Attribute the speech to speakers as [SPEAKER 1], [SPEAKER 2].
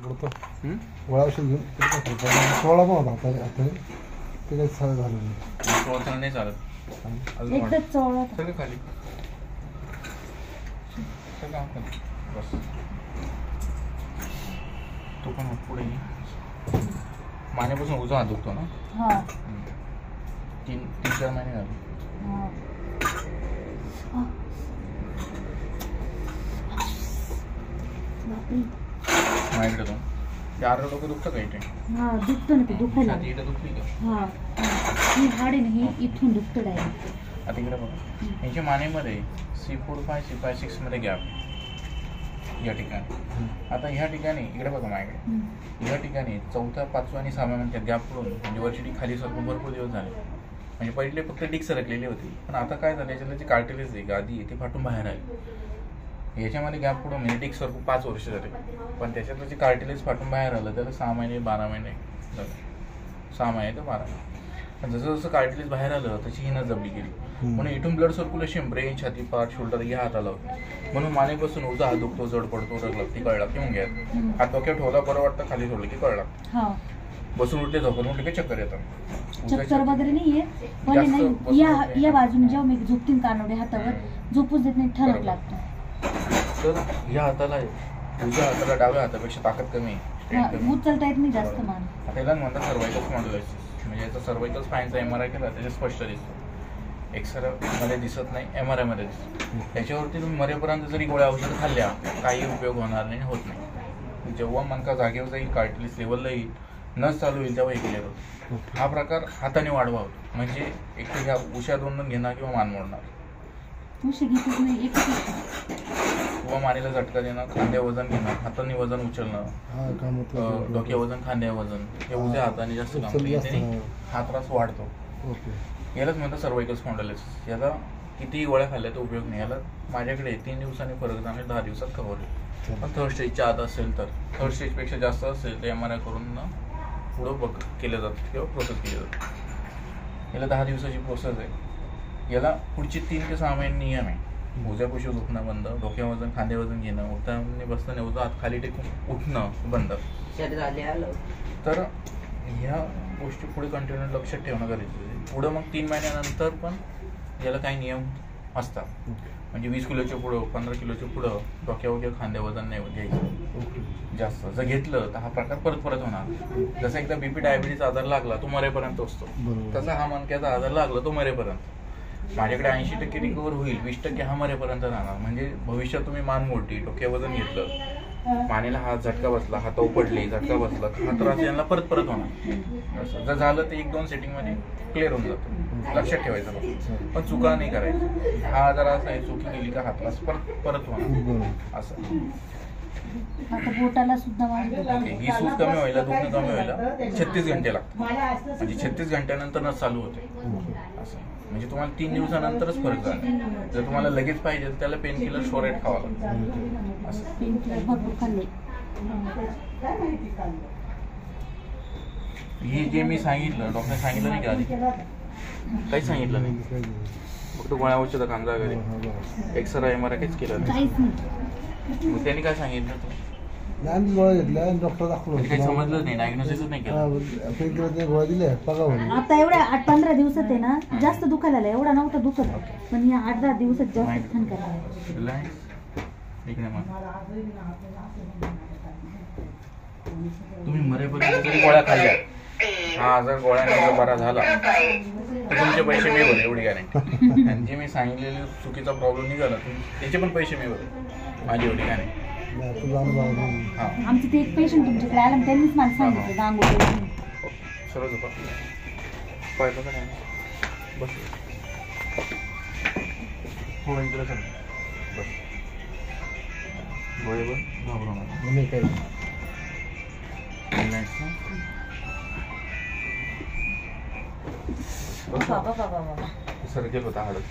[SPEAKER 1] गोळा औषध घेऊन 16 पण होता आता ते काही चालत झालं नाही.
[SPEAKER 2] 16 नाही चालत.
[SPEAKER 3] एकदाच 16
[SPEAKER 2] सगळं खाली सगळं बस. तो पण पुढे मानेपासून उजवा हात दुखतो ना.
[SPEAKER 3] हां
[SPEAKER 2] 3-4 महिने झाले. माझ्याकडे दोन ते अर्ध डोकं दुखतं का इथे?
[SPEAKER 3] हां दुखतं ना ते दुखायला.
[SPEAKER 2] इथं दुखली का?
[SPEAKER 3] हां ही हाड आहे ना ही इथून दुखतं डायरेक्ट.
[SPEAKER 2] आता इकडे बघा यांच्या मानेमध्ये C4-5 C5-6 मध्ये गॅप या ठिकाणी. आता ह्या ठिकाणी इकडे बघा माझ्याकडे या ठिकाणी 4था 5वा आणि 6व्या मिनिटात गॅप पडून म्हणजे वरची डिक खाली सरकून भरपूर दिवस झाले. म्हणजे पहिले फक्त डिक सरकलेली होती पण आता काय झालं याच्यातलं जे कार्टिलेज आहे गादी आहे ते फाटून बाहेर आली. याच्यामध्ये गॅप पडून म्हणजे डिक सरकून 5 वर्ष झाले पण त्याच्यातलं जे कार्टिलेज फाटून बाहेर आलं त्याला 6 महिने 12 महिने झाले. 6 महिने ते 12 महिने. पण जसं जसं कार्टिलेज बाहेर आलं तशी ही जबली गेली. म्हणून इथून ब्लड सर्क्युलेशन ब्रेन छाती पाठ शोल्डर या हाताला होतं. म्हणून मानेपासून उजवा हात दुखतो जड पडतो रग लागते कळ लागते मग घ्या हात डोक्यात ठेवला बरं वाटतं खाली ठेवलं की कळ लागतं. बसून उठले झोपून उठले की चक्कर येतात.
[SPEAKER 3] चक्कर वगैरे नाहीये पण नाही या बाजूने जेव्हा मी झोपतीन कानवडे हातावर झोपूच देत नाही ठणक लागतो.
[SPEAKER 2] तर या हाताला उजव्या हाताला डाव्या हातापेक्षा ताकद कमी आहे.
[SPEAKER 3] उचलता येत नाही जास्त मान.
[SPEAKER 2] त्याला म्हणतात सर्वायकल स्पॉन्डिलोसिस. म्हणजे याचा सर्वायकल स्पाईनचा MRI केला त्याच्यात स्पष्ट दिसतो. एक्सरे मध्ये दिसत नाही MRI मध्ये दिसतो. त्याच्यावरती तुम्ही मरेपर्यंत जरी गोळ्या औषध खाल्ल्या काही उपयोग होणार नाही होत नाही. जेव्हा मनका जागेवर जाईल कार्टिलेज लेवलला येईल नस चालू होईल तेव्हा हे क्लिअर होतं. हा प्रकार हाताने वाढवा होतो. म्हणजे एक तर ह्या उशा 2 घेणार किंवा मान मोडणार किंवा मानेला झटका देणं खांद्या वजन घेणं हाताने वजन उचलणं डोक्या वजन खांद्या वजन हे उद्या हाताने जास्त काम केलं हा त्रास वाढतो. यालाच म्हणतात सर्वायकल स्पॉन्डिलोसिस. याला कितीही गोळ्या खाल्ल्या तर उपयोग नाही. याला माझ्याकडे 3 दिवसांनी फरक जाणे 10 दिवसात कव्हर होईल. पण थर्ड स्टेजच्या आत असेल तर थर्ड स्टेजपेक्षा जास्त असेल तर MRI करून पुढं केलं जातं किंवा प्रोसेस केली जाते. याला 10 दिवसाची प्रोसेस आहे. याला पुढची 3 ते 6 महिने नियम आहे. उजव्यापाशी दुखणं बंद डोक्या वजन खांद्या वजन घेणं उठताना बसताना उजवा हात खाली टेकून उठणं बंद. तर ह्या गोष्टी पुढे कंटिन्यू लक्षात ठेवणं गरजेचं आहे. पुढं मग 3 महिन्यानंतर पण याला काही नियम असतात. म्हणजे 20 किलोच्या पुढं 15 किलोच्या पुढं डोक्या वगैरे खांद्या वजन नाही घ्यायचं जास्त. जर घेतलं तर हा प्रकार परत होणार. जसं एकदा BP डायबिटीज आजार लागला तो मरेपर्यंत असतो तसा हा मणक्याचा आजार लागला तो मरेपर्यंत. माझ्याकडे 80% रिकवर होईल 20% हा मरेपर्यंत राहणार. म्हणजे भविष्यात तुम्ही मान मोडली डोक्या वजन घेतलं मानेला हात झटका बसला हात पडली झटका बसला हा त्रास यांना परत होणार. असं जर झालं तर 1-2 सेटिंगमध्ये क्लिअर होऊन जातं. लक्षात ठेवायचं पण चुका नाही करायचं. हा आजार असा आहे चुकी केली का हा त्रास परत होणार असं.
[SPEAKER 3] आता बोटाला सुद्धा
[SPEAKER 2] ही सूज कमी व्हायला दुखणं कमी व्हायला 36 घंटे लागतात. म्हणजे 36 घंट्यानंतर नस चालू होते असं. म्हणजे तुम्हाला 3 दिवसानंतरच फरक झाला. जर तुम्हाला लगेच पाहिजे तर त्याला पेन किलर स्टोरेट खावं लागतं असं. हे जे मी सांगितलं डॉक्टर सांगितलं नाही का आधी काहीच सांगितलं नाही. फक्त गोळ्या औषधं खांदा वगैरे एक्सरे MRI काहीच केलं नाही. मग त्यांनी काय सांगितलं
[SPEAKER 1] डॉक्टर दाखवलं
[SPEAKER 2] काही समजलं नाही डायग्नोसिसच नाही केलं.
[SPEAKER 3] आता एवढ्या 8-15 दिवसात आहे ना जास्त दुखायला एवढा नव्हता दुखत पण या 8-10 दिवसात जास्त थंड करायला.
[SPEAKER 2] तुम्ही मरेपर्यंत जरी गोळ्या खाल्ल्या हा आजार गोळ्याने बरा झाला तर तुमचे पैसे मी भरले एवढी गॅरंटी. आणि जे मी सांगितलेले चुकीचा प्रॉब्लेम निघाला त्याचे पण पैसे मी भरले माझी एवढी गॅरंटी.
[SPEAKER 3] आमचे ते एक पेशंट तुमच्याकडे आला त्यांनीच मला सांगितलं गांगोळी
[SPEAKER 2] सरळ झोपा पाहिलं का नाही बस थोडं इकडे सर बस गोळे पण घाबरू नका. सर गेलो होता हळद